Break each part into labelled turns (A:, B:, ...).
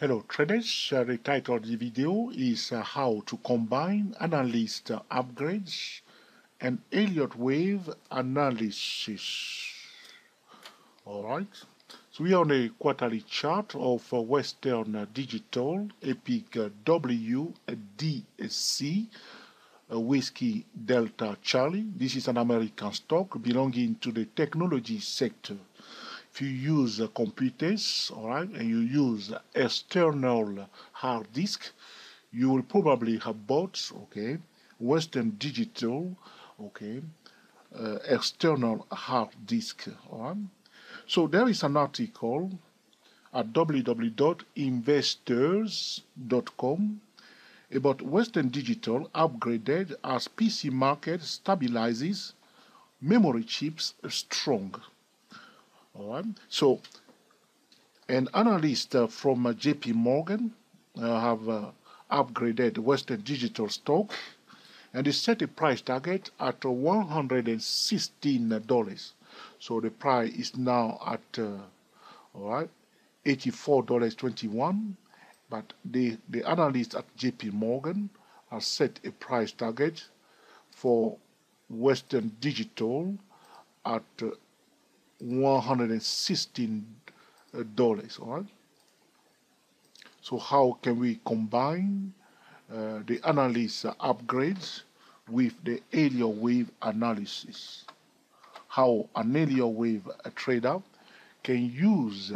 A: Hello traders, the title of the video is how to combine analyst upgrades and Elliott wave analysis. Alright, so we are on a quarterly chart of Western Digital, Epic WDC, Whiskey Delta Charlie. This is an American stock belonging to the technology sector. If you use computers, all right, and you use external hard disk, you will probably have bought, okay, Western Digital, okay, external hard disk, all right. So there is an article at www.investors.com about Western Digital upgraded as PC market stabilizes, memory chips strong. All right. So, an analyst from JP Morgan have upgraded Western Digital stock, and they set a price target at $116. So the price is now at all right, $84.21. But the analyst at JP Morgan has set a price target for Western Digital at $116. All right. So how can we combine the analyst upgrades with the Elliott wave analysis? How an Elliott wave trader can use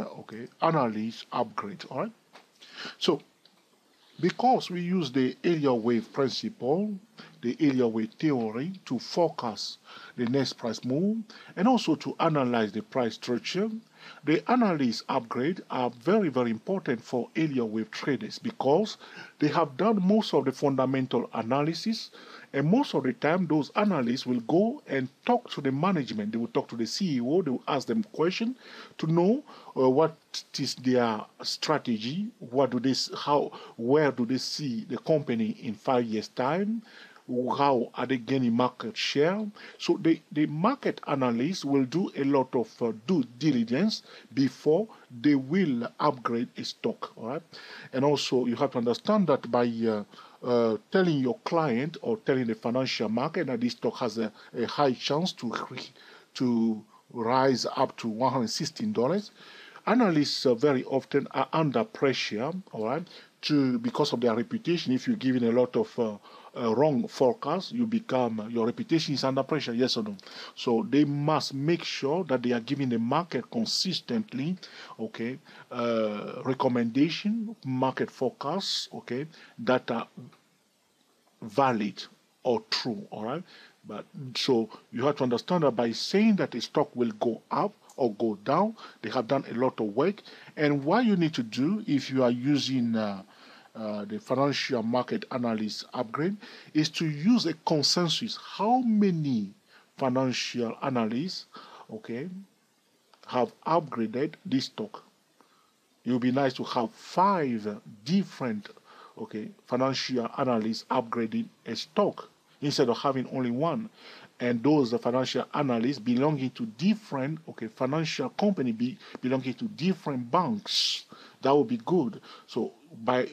A: analyst upgrades. All right. So because we use the Elliott wave principle, the Elliott wave theory to forecast the next price move and also to analyze the price structure, the analyst upgrade are very, very important for Elliott wave traders because they have done most of the fundamental analysis, and most of the time those analysts will go and talk to the management. They will talk to the CEO, they will ask them questions to know what is their strategy, where do they see the company in 5 years' time, how are they gaining market share. So the market analysts will do a lot of due diligence before they will upgrade a stock. All right, and also you have to understand that by telling your client or telling the financial market that this stock has a high chance to rise up to $116, analysts very often are under pressure, all right, because of their reputation. If you're giving a lot of wrong forecast, your reputation is under pressure, yes or no? So they must make sure that they are giving the market consistently, recommendation, market forecasts, that are valid or true, all right? But so you have to understand that by saying that a stock will go up or go down, they have done a lot of work. And what you need to do if you are using the financial market analyst upgrade is to use a consensus. How many financial analysts, have upgraded this stock? It would be nice to have 5 different, financial analysts upgrading a stock instead of having only one. And those financial analysts belonging to different financial company belonging to different banks. That would be good. So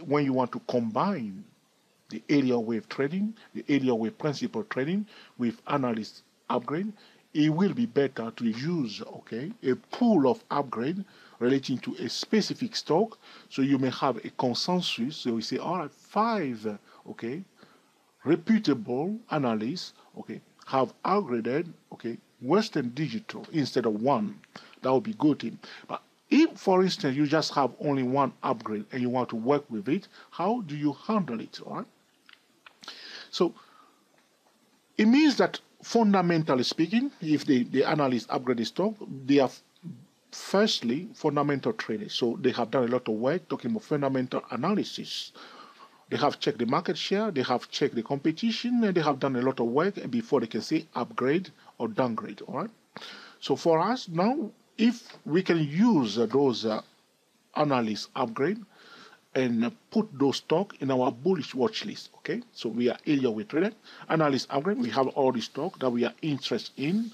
A: when you want to combine the Elliott wave trading, the Elliott wave principal trading with analyst upgrade, it will be better to use a pool of upgrade relating to a specific stock. So you may have a consensus. So we say, all right, 5 reputable analysts have upgraded Western Digital instead of 1. That would be good. But if, for instance, you just have only 1 upgrade and you want to work with it, how do you handle it? All right. So it means that fundamentally speaking, if the analysts upgrade the stock, they are firstly fundamental traders. So they have done a lot of work talking about fundamental analysis. They have checked the market share, they have checked the competition, and they have done a lot of work before they can say upgrade or downgrade. All right. So for us now, if we can use those analyst upgrade and put those stock in our bullish watch list, so we are Elliott wave trader, analyst upgrade, we have all the stock that we are interested in,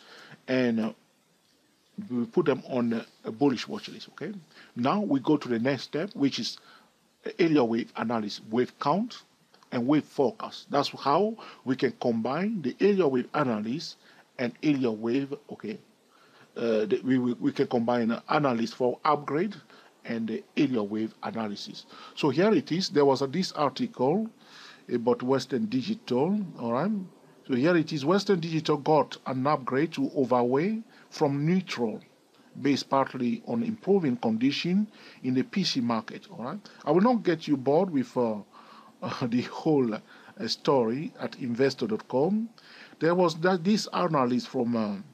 A: and we put them on a bullish watch list. Now we go to the next step, which is area wave analysis, wave count, and wave forecast. That's how we can combine the area wave analysis and area wave. Okay, we can combine analysis for upgrade and the area wave analysis. So here it is. There was this article about Western Digital. All right. So here it is. Western Digital got an upgrade to overweight from neutral, based partly on improving condition in the PC market. All right. I will not get you bored with the whole story at investor.com. There was this analyst from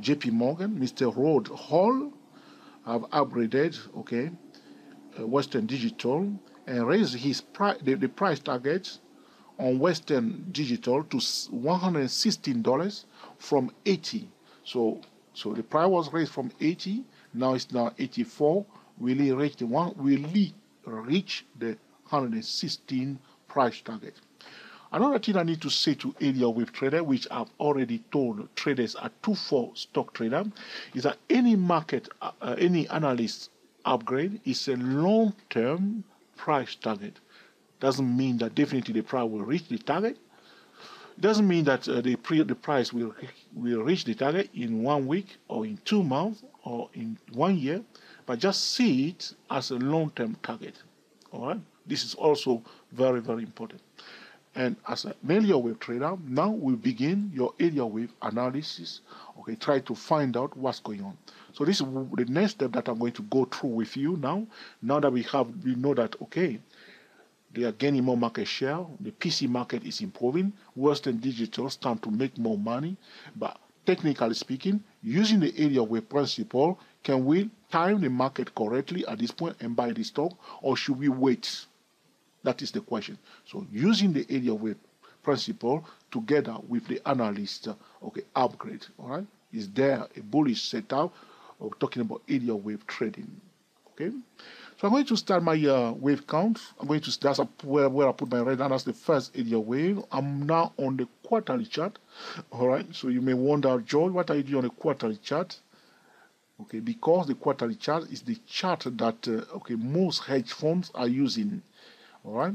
A: JP Morgan, Mr. Rod Hall, have upgraded, okay, Western Digital and raised his the price target on Western Digital to $116 from 80. So the price was raised from 80. Now it's now 84. Will he reach the 116 price target? Another thing I need to say to area wave trader, which I've already told traders at 2-4 stock trader, is that any market, any analyst upgrade is a long-term price target. Doesn't mean that definitely the price will reach the target. It doesn't mean that the price will reach the target in 1 week or in 2 months or in 1 year, but just see it as a long-term target. All right. This is also very, very important. And as an area wave trader, now we begin your area wave analysis. Okay, try to find out what's going on. So this is the next step that I'm going to go through with you now. Now that we know that, okay, they are gaining more market share, the PC market is improving, Western Digital stand to make more money, but technically speaking, using the area wave principle, can we time the market correctly at this point and buy the stock, or should we wait? That is the question. So using the area wave principle together with the analyst, okay, upgrade, all right? Is there a bullish setup of talking about area wave trading? Okay. So I'm going to start my wave count. That's where I put my red, and that's the first area wave. I'm now on the quarterly chart. All right. So you may wonder, Joel, what are you doing on the quarterly chart? Okay, because the quarterly chart is the chart that okay, most hedge funds are using. All right.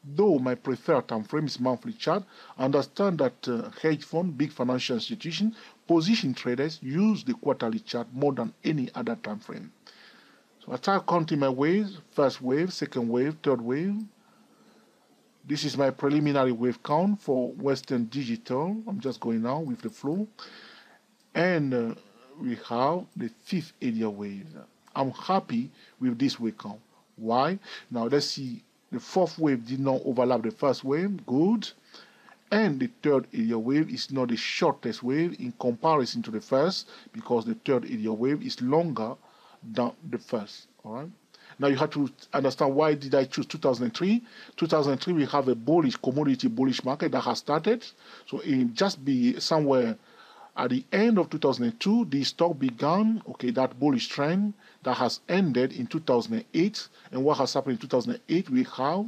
A: Though my preferred time frame is monthly chart, I understand that hedge fund, big financial institution, position traders use the quarterly chart more than any other time frame. So I start counting my waves: first wave, second wave, third wave. This is my preliminary wave count for Western Digital. I'm just going now with the flow, and we have the fifth area wave. I'm happy with this wave count. Why? Now let's see. The fourth wave did not overlap the first wave. Good. And the third area wave is not the shortest wave in comparison to the first, because the third area wave is longer than the first. All right. Now you have to understand, why did I choose 2003? 2003 we have a bullish commodity bullish market that has started. So it just be somewhere at the end of 2002, the stock began, okay, that bullish trend that has ended in 2008. And what has happened in 2008, we have,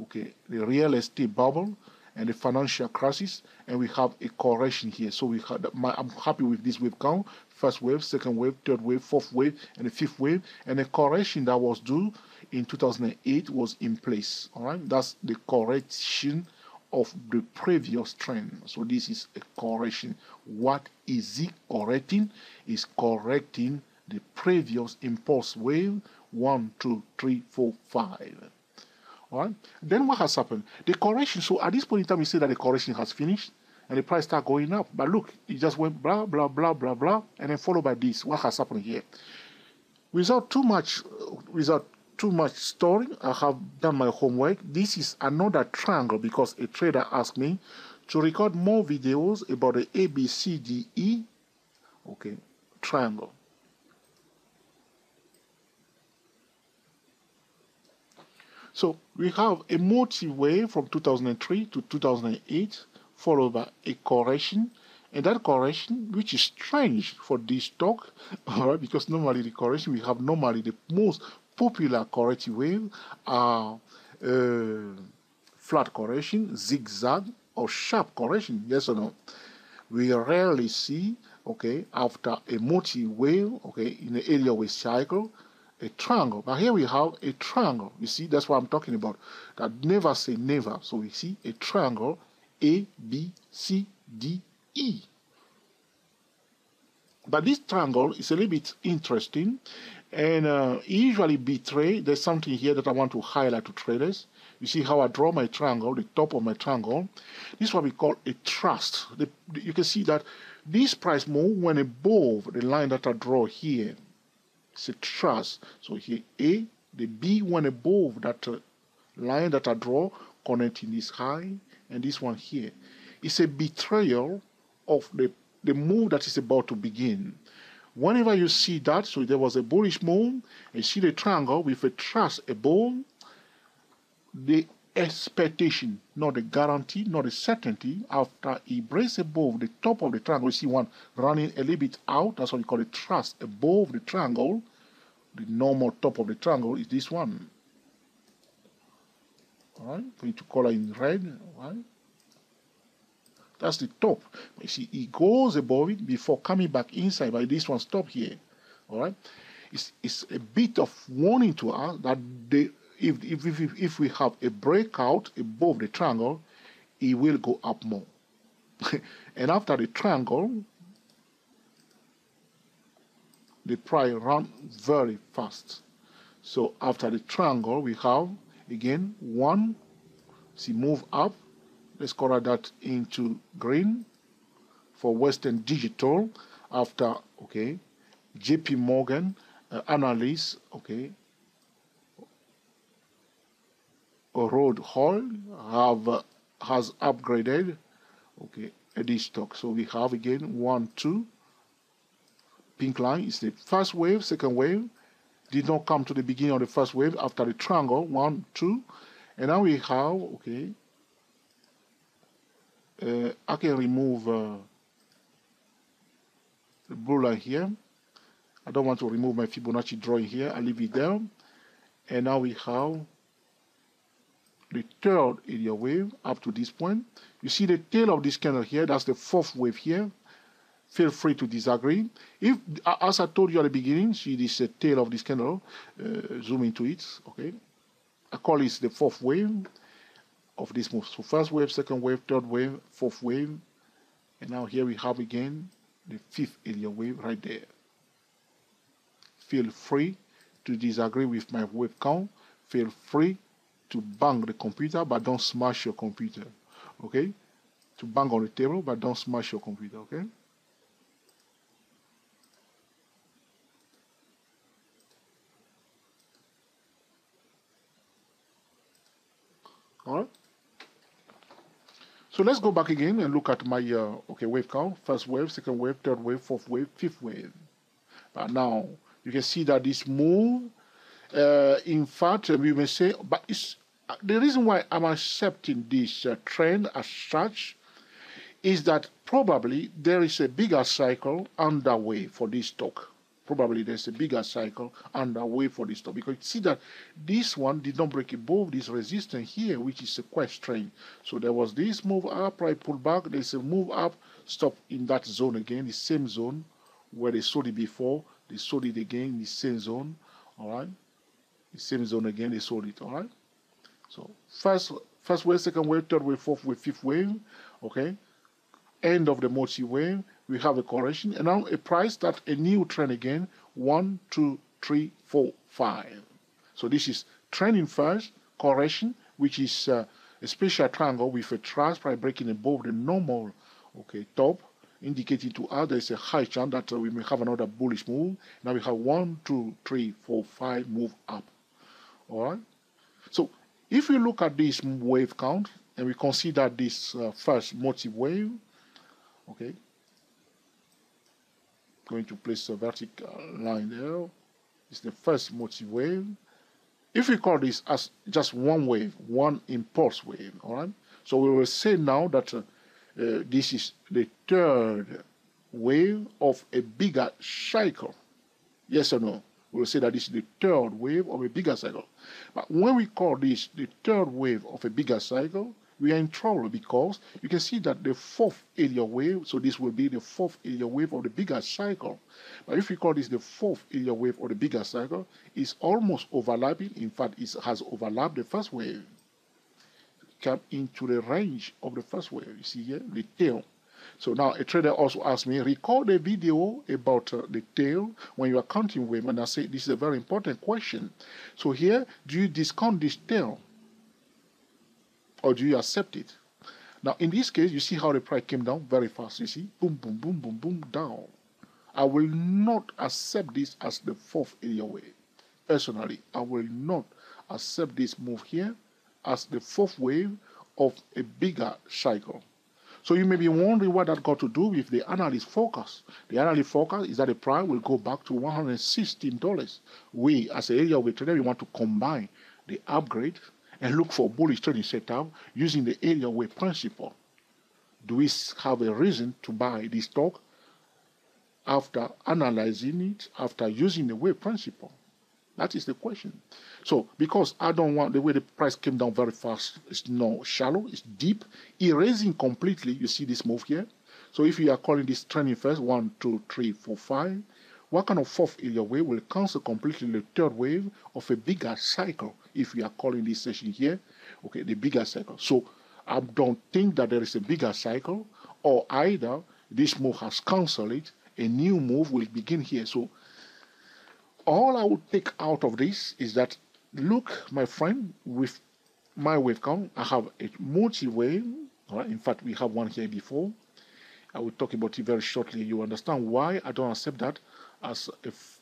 A: okay, the real estate bubble and the financial crisis, and we have a correction here. So I'm happy with this wave count: first wave, second wave, third wave, fourth wave, and the fifth wave. And the correction that was due in 2008 was in place. All right, that's the correction of the previous trend. So this is a correction. What is it correcting? Is correcting the previous impulse wave 1, 2, 3, 4, 5. All right. Then what has happened? The correction. So at this point in time, we say that the correction has finished and the price start going up. But look, it just went blah blah blah blah blah, and then followed by this. What has happened here? Without too much story, I have done my homework. This is another triangle, because a trader asked me to record more videos about the ABCDE, okay, triangle. So we have a multi-wave from 2003 to 2008, followed by a correction. And that correction, which is strange for this stock, all right, because normally the correction, we have normally the most popular corrective wave are flat correction, zigzag, or sharp correction, yes or no? We rarely see, okay, after a multi-wave, okay, in the area wave cycle, a triangle. But here we have a triangle. You see, that's what I'm talking about. That never say never. So we see a triangle, A, B, C, D, E. But this triangle is a little bit interesting, and usually betray, there's something here that I want to highlight to traders. You see how I draw my triangle, the top of my triangle. This is what we call a thrust. You can see that this price move when above the line that I draw here. It's a thrust. So here A, the B when above that line that I draw, connecting this high and this one here. It's a betrayal of the move that is about to begin. Whenever you see that, so there was a bullish move, and you see the triangle with a thrust above, the expectation, not the guarantee, not the certainty, after it breaks above the top of the triangle, you see one running a little bit out, that's what we call a thrust above the triangle. The normal top of the triangle is this one. All right, going to color in red, all right? That's the top. You see, it goes above it before coming back inside, but this one stop here. All right, it's a bit of warning to us that if we have a breakout above the triangle, it will go up more. And after the triangle, the price run very fast. So after the triangle, we have again one. See, move up. Let's color that into green for Western Digital. After, okay, JP Morgan, Analyst, okay, Road Hall has upgraded, okay, this stock. So we have again 1, 2. Pink line is the first wave, second wave. Did not come to the beginning of the first wave after the triangle, 1, 2. And now we have, okay, I can remove the blue line here. I don't want to remove my Fibonacci drawing here. I leave it there. And now we have the third area wave up to this point. You see the tail of this candle here. That's the fourth wave here. Feel free to disagree. If, as I told you at the beginning, see this tail of this candle. Zoom into it. Okay. I call this the fourth wave of this move. So first wave, second wave, third wave, fourth wave, and now here we have again the fifth area wave right there. Feel free to disagree with my wave count. Feel free to bang the computer, but don't smash your computer. Okay? To bang on the table, but don't smash your computer. Okay? All right. So let's go back again and look at my okay, wave count. First wave, second wave, third wave, fourth wave, fifth wave. But now you can see that this move, in fact, we may say, but it's the reason why I'm accepting this trend as such is that probably there is a bigger cycle underway for this stock. Probably there's a bigger cycle underway for this stock, because you see that this one did not break above this resistance here, which is quite strange. So there was this move up, right, pull back, there's a move up, stop in that zone again, the same zone where they sold it before, they sold it again in the same zone, all right? The same zone again, they sold it, all right? So first wave, second wave, third wave, fourth wave, fifth wave, okay? End of the multi-wave, we have a correction, and now a price that a new trend again, 1, 2, 3, 4, 5. So this is trending first, correction, which is a special triangle with a thrust price breaking above the normal, okay, top, indicating to us there is a high chance that we may have another bullish move. Now we have 1, 2, 3, 4, 5 move up. All right. So if we look at this wave count and we consider this first multi-wave, okay, going to place a vertical line there. It's the first multi-wave. If we call this as just one wave, one impulse wave, all right? So we will say now that this is the third wave of a bigger cycle. Yes or no? We will say that this is the third wave of a bigger cycle. But when we call this the third wave of a bigger cycle, we are in trouble because you can see that the fourth Elliott wave, so this will be the fourth Elliott wave of the bigger cycle. But if we call this the fourth Elliott wave of the bigger cycle, it's almost overlapping. In fact, it has overlapped the first wave. Come into the range of the first wave. You see here, the tail. So now a trader also asked me, record a video about the tail when you are counting wave. And I say, this is a very important question. So here, do you discount this tail? Or do you accept it? Now, in this case, you see how the price came down very fast. You see, boom, boom, boom, boom, boom, down. I will not accept this as the fourth Elliott wave. Personally, I will not accept this move here as the fourth wave of a bigger cycle. So you may be wondering what that got to do with the analyst forecast. The analyst forecast is that the price will go back to $116. We, as an Elliott wave trader, we want to combine the upgrade and look for bullish trading setup using the Elliott wave principle. Do we have a reason to buy this stock after analyzing it, after using the wave principle? That is the question. So, because I don't want the way the price came down very fast, it's not shallow, it's deep, erasing completely. You see this move here. So, if you are calling this trending first, 1, 2, 3, 4, 5, what kind of fourth Elliott wave will cancel completely the third wave of a bigger cycle? If we are calling this session here, okay, the bigger cycle. So, I don't think that there is a bigger cycle, or either this move has cancelled it, a new move will begin here. So, all I would take out of this is that, look, my friend, with my wave count, I have a multi-wave. All right? In fact, we have one here before. I will talk about it very shortly. You understand why I don't accept that as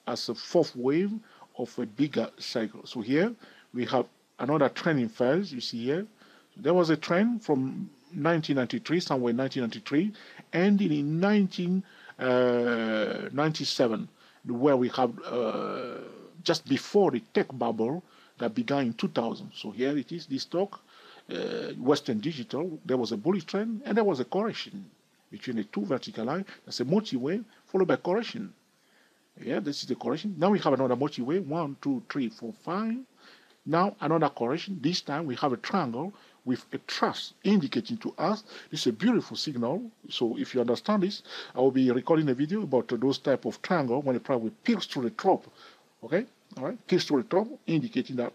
A: a fourth wave of a bigger cycle. So here we have another trending phase. You see here, there was a trend from 1993, somewhere in 1993, ending in 1997. Where we have just before the tech bubble that began in 2000. So here it is, this stock, Western Digital, there was a bullish trend and there was a correction between the two vertical lines. That's a multi-wave followed by correction. Yeah, this is the correction. Now we have another multi-wave, 1, 2, 3, 4, 5. Now another correction. This time we have a triangle with a thrust indicating to us this is a beautiful signal. So if you understand this, I will be recording a video about those type of triangle when the price will pierce through the top. Okay, all right, pierce through the top, indicating that.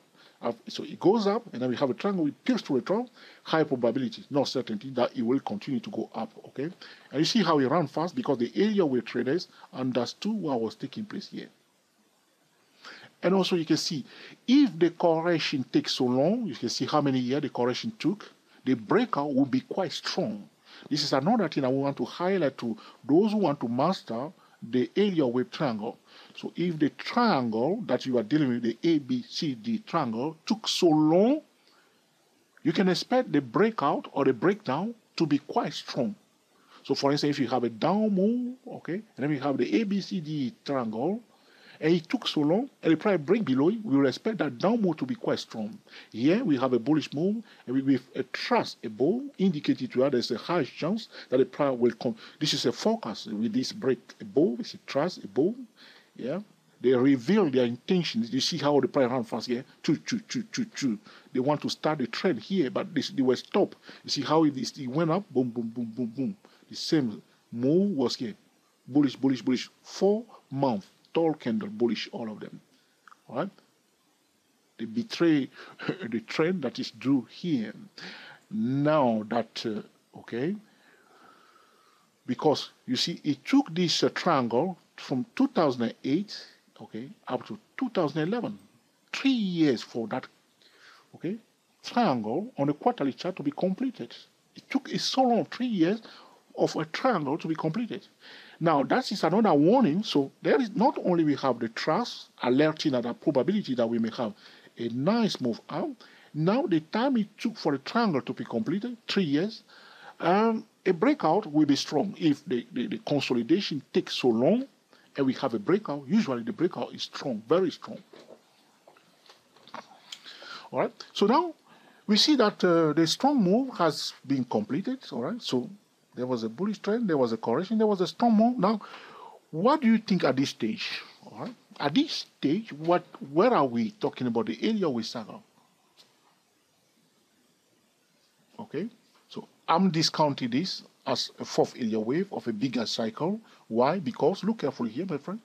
A: So it goes up, and then we have a triangle with pierce through the top, high probability, no certainty that it will continue to go up. Okay, and you see how it ran fast because the Elliott wave traders understood what was taking place here. And also you can see, if the correction takes so long, you can see how many years the correction took, the breakout will be quite strong. This is another thing I want to highlight to those who want to master the Elliott wave triangle. So if the triangle that you are dealing with, the ABCD triangle, took so long, you can expect the breakout or the breakdown to be quite strong. So for instance, if you have a down move, okay, and then we have the ABCD triangle, and it took so long, and the price break below it, we will expect that down move to be quite strong. Here we have a bullish move, and with a thrust above, indicating to us there's a high chance that the price will come. This is a forecast with this break above, it's a thrust above. Yeah, they reveal their intentions. You see how the price ran fast here? They want to start the trend here, but they were stopped. You see how it went up, boom, boom, boom, boom, boom. The same move was here, bullish, bullish, bullish. 4 months. Tall candle, bullish, all of them. All right? They betray the trend that is due here. Now that, okay, because you see, it took this triangle from 2008, okay, up to 2011. 3 years for that, okay, triangle on a quarterly chart to be completed. It took so long, 3 years of a triangle to be completed. Now, that is another warning. So there is not only we have the trust alerting at the probability that we may have a nice move out. Now, the time it took for the triangle to be completed, 3 years, a breakout will be strong. If the consolidation takes so long and we have a breakout, usually the breakout is strong, very strong. All right. So now we see that the strong move has been completed. All right. So there was a bullish trend, there was a correction, there was a strong move. Now, what do you think at this stage? All right. At this stage, where are we talking about the Elliott wave cycle? Okay. Okay, so I'm discounting this as a fourth Elliott wave of a bigger cycle. Why? Because look carefully here, my friend.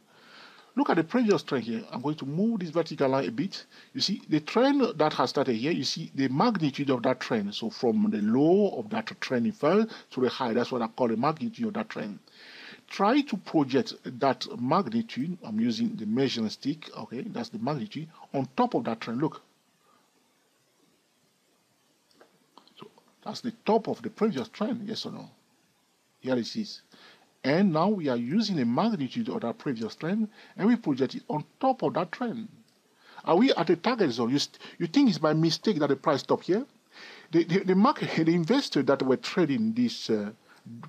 A: Look at the previous trend here. I'm going to move this vertical line a bit. You see, the trend that has started here, you see the magnitude of that trend. So from the low of that trend fell to the high, that's what I call the magnitude of that trend. Try to project that magnitude. I'm using the measuring stick, okay, that's the magnitude, on top of that trend. Look. So that's the top of the previous trend, yes or no? Here it is. And now we are using the magnitude of that previous trend and we project it on top of that trend. Are we at a target zone? You think it's by mistake that the price stopped here? The market, the investor that were trading this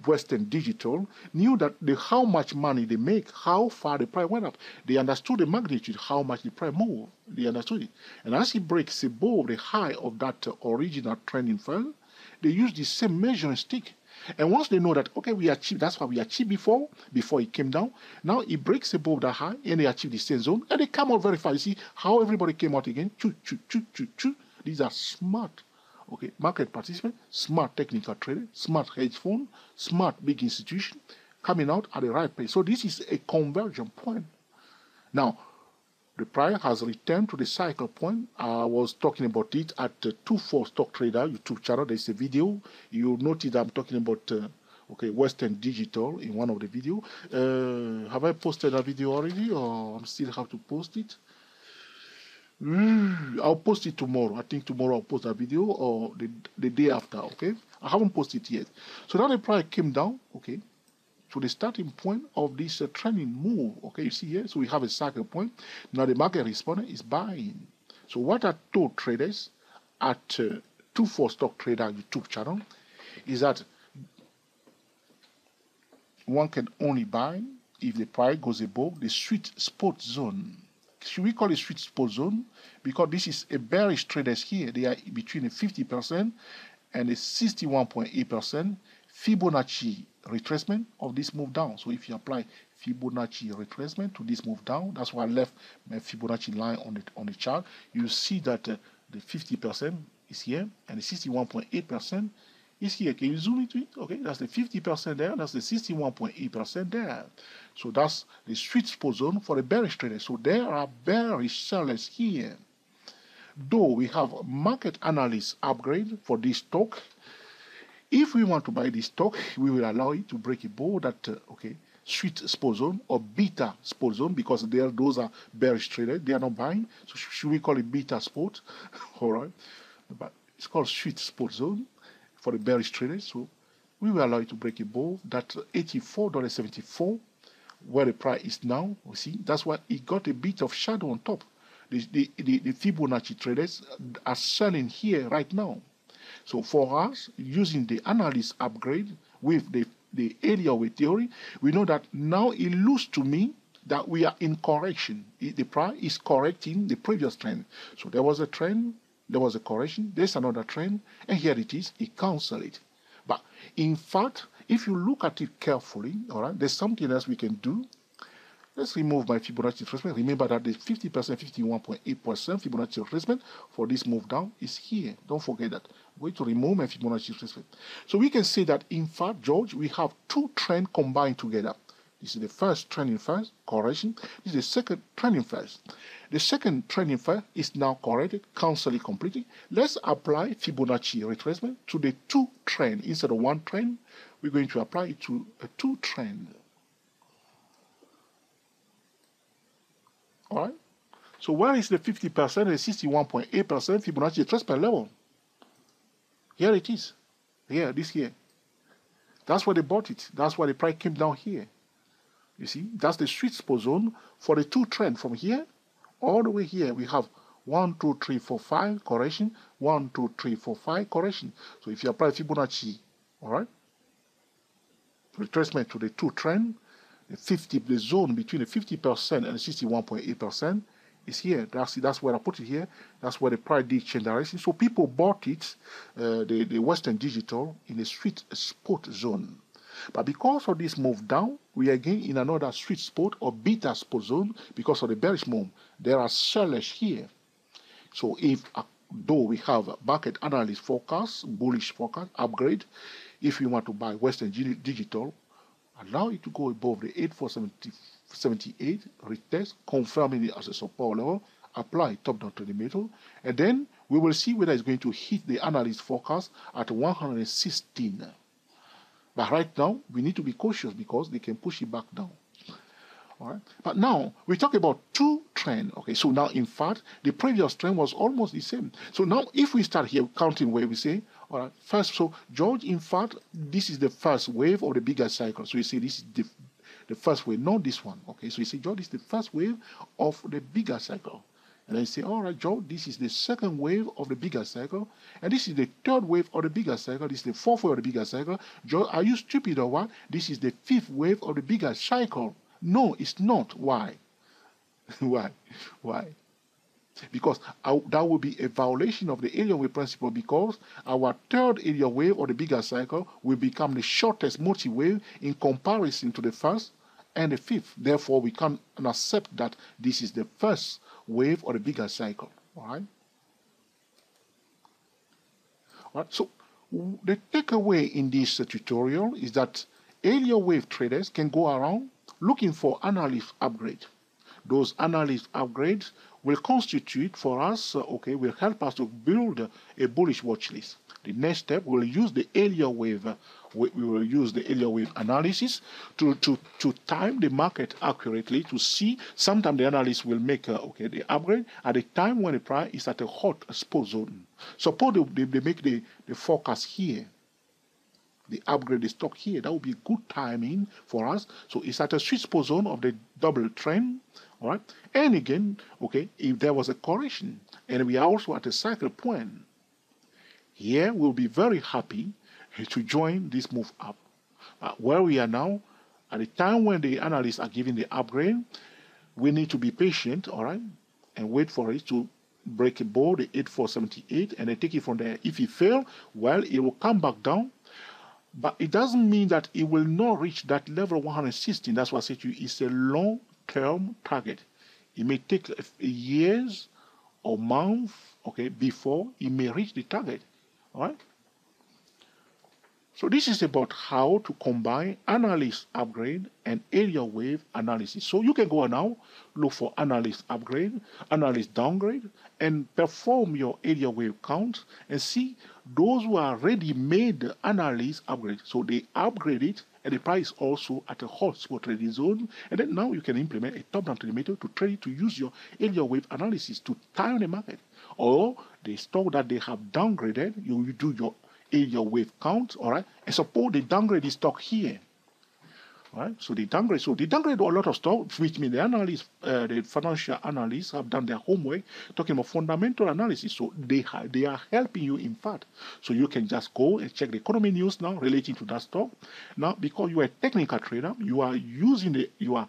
A: Western digital knew that how much money they make, how far the price went up. They understood the magnitude, how much the price moved. They understood it. And as it breaks above the high of that original trending fell, they use the same measuring stick. And once they know that, okay, we achieved, that's what we achieved before it came down. Now it breaks above that high and they achieve the same zone and they come out very fast. You see how everybody came out again? Choo, choo, choo, choo, choo. These are smart, okay, market participants, smart technical trader, smart hedge fund, smart big institution coming out at the right pace. So this is a conversion point. Now, the price has returned to the cycle point. I was talking about it at the 24 Stock Trader YouTube channel. There's a video. You'll notice I'm talking about okay, Western Digital in one of the video. Have I posted a video already, or I still have to post it? I'll post it tomorrow. I think tomorrow I'll post a video, or the day after. Okay, I haven't posted it yet. So now the price came down. Okay, to the starting point of this trending move. Okay, you see here, so we have a cycle point. Now the market respondent is buying. So what I told traders at 24 Stock Trader YouTube channel is that one can only buy if the price goes above the sweet spot zone. Should we call it sweet spot zone? Because this is a bearish traders here. They are between a 50% and a 61.8% Fibonacci retracement of this move down. So if you apply Fibonacci retracement to this move down, that's why I left my Fibonacci line on the chart. You see that the 50% is here and the 61.8% is here. Can you zoom into it? Okay, that's the 50% there, that's the 61.8% there. So that's the sweet spot zone for the bearish traders. So there are bearish sellers here. Though we have market analyst upgrade for this stock, if we want to buy this stock, we will allow it to break above that okay, sweet spot zone or beta spot zone, because those are bearish traders. They are not buying. So should we call it beta spot? All right, but it's called sweet spot zone for the bearish traders. So we will allow it to break above that $84.74 where the price is now. You see, that's why it got a bit of shadow on top. The Fibonacci traders are selling here right now. So for us, using the analyst upgrade with the Elliott wave theory, we know that now it looks to me that we are in correction. The price is correcting the previous trend. So there was a trend, there was a correction, there's another trend, and here it is, it cancelled it. But in fact, if you look at it carefully, all right, there's something else we can do. Let's remove my Fibonacci retracement. Remember that the 50%, 51.8% Fibonacci retracement for this move down is here. Don't forget that. I'm going to remove my Fibonacci retracement. So we can say that, in fact, George, we have two trends combined together. This is the first trending first, correction. This is the second trending first. The second trending first is now corrected, cancelled completely. Let's apply Fibonacci retracement to the two trend. Instead of one trend, we're going to apply it to a two trend. All right. So where is the 50% and 61.8% Fibonacci retracement level? Here it is. Here, this here. That's where they bought it. That's why the price came down here. You see, that's the sweet spot zone for the two trend. From here all the way here, we have 1, 2, 3, 4, 5 correction. 1, 2, 3, 4, 5 correction. So if you apply Fibonacci, all right, retracement to the two trend, the zone between the 50% and the 61.8% is here. That's where I put it here. That's where the price did change direction. So people bought it, the Western Digital, in the sweet spot zone. But because of this move down, we are again in another sweet spot or beta spot zone because of the bearish move. There are sellers here. So if though we have a market analyst forecast, bullish forecast, upgrade, if you want to buy Western Digital, allow it to go above the 8478 retest, confirming it as a support level, apply top down to the middle, and then we will see whether it's going to hit the analyst forecast at 116. But right now, we need to be cautious because they can push it back down. All right. But now we talk about two trends. Okay, so now in fact the previous trend was almost the same. So now if we start here counting where we say, all right, first, so George, in fact, this is the first wave of the bigger cycle. So you see this is the first wave, not this one. Okay, so you see, George, this is the first wave of the bigger cycle. And then you say, all right, George, this is the second wave of the bigger cycle. And this is the third wave of the bigger cycle. This is the fourth wave of the bigger cycle. George, are you stupid or what? This is the fifth wave of the bigger cycle. No, it's not. Why? Why? Why? Because that would be a violation of the Elliott wave principle, because our third Elliott wave or the bigger cycle will become the shortest multi-wave in comparison to the first and the fifth. Therefore, we can't accept that this is the first wave or the bigger cycle. All right? All right. So the takeaway in this tutorial is that Elliott wave traders can go around looking for analyst upgrade. Those analyst upgrades will constitute for us, will help us to build a bullish watch list. The next step, we'll use the Elliott wave. We will use the Elliott wave analysis to time the market accurately to see. Sometimes the analyst will make the upgrade at the time when the price is at a hot spot zone. Suppose they make the forecast here. The upgrade the stock here. That would be good timing for us. So it's at a sweet spot zone of the double trend. All right. And again, if there was a correction and we are also at a cycle point, here we'll be very happy to join this move up. Where we are now, at the time when the analysts are giving the upgrade, we need to be patient, all right, and wait for it to break above the 8478 and then take it from there. If it fails, well, it will come back down. But it doesn't mean that it will not reach that level 116. That's why I said to you, it's a long-term target. It may take years or months, before it may reach the target. All right? So this is about how to combine analyst upgrade and Elliott wave analysis. So you can go now, look for analyst upgrade, analyst downgrade, and perform your Elliott wave count and see those who are ready-made analyst upgrade. So they upgrade it, and the price also at a hot spot trading zone. And then now you can implement a top-down trading method to trade to use your Elliott wave analysis to time the market. Or the stock that they have downgraded, you do your Elliott wave count, all right, and suppose they downgrade the stock here, all right. So they downgrade a lot of stock, which means the analysts, the financial analysts have done their homework, talking about fundamental analysis. So they are helping you, in fact. So you can just go and check the economy news now relating to that stock. Now, because you are a technical trader, you are using you are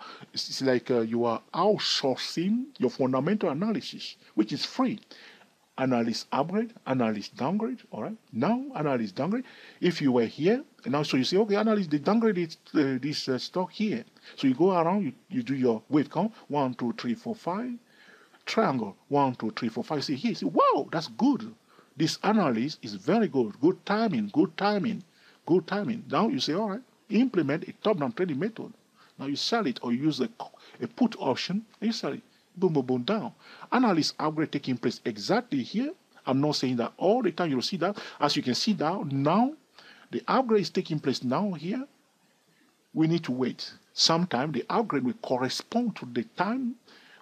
A: outsourcing your fundamental analysis, which is free. Analyst upgrade, analyst downgrade, all right? Now, analyst downgrade. If you were here, and now, so you say, analyst, they downgraded this stock here. So you go around, you do your wave count, 1, 2, 3, 4, 5, triangle, 1, 2, 3, 4, 5. See here, you say, wow, that's good. This analyst is very good. Good timing, good timing, good timing. Now you say, all right, implement a top-down trading method. Now you sell it or you use a put option and you sell it. Boom, boom, boom, down. Analyst upgrade taking place exactly here. I'm not saying that all the time you'll see that. As you can see now, the upgrade is taking place now here. We need to wait. Sometime the upgrade will correspond to the time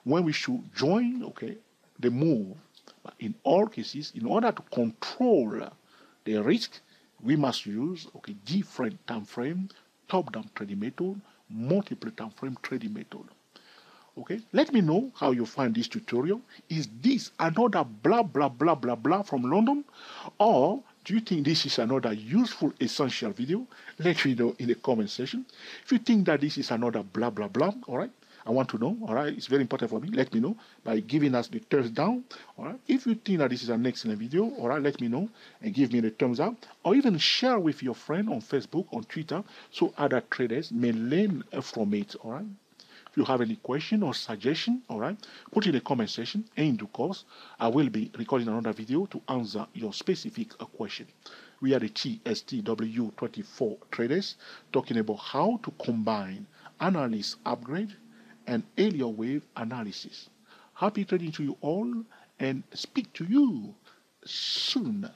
A: when we should join, the move. But in all cases, in order to control the risk, we must use, different time frame, top-down trading method, multiple time frame trading method. Let me know how you find this tutorial. Is this another blah, blah, blah, blah, blah from London? Or do you think this is another useful, essential video? Let me know in the comment section. If you think that this is another blah, blah, blah, all right, I want to know, all right, it's very important for me. Let me know by giving us the thumbs down, all right. If you think that this is an excellent video, all right, let me know and give me the thumbs up, or even share with your friend on Facebook, on Twitter, so other traders may learn from it, all right. If you have any question or suggestion, all right, put in the comment section. And in due course, I will be recording another video to answer your specific question. We are the TSTW24 traders talking about how to combine analyst upgrade and Elliott wave analysis. Happy trading to you all and speak to you soon.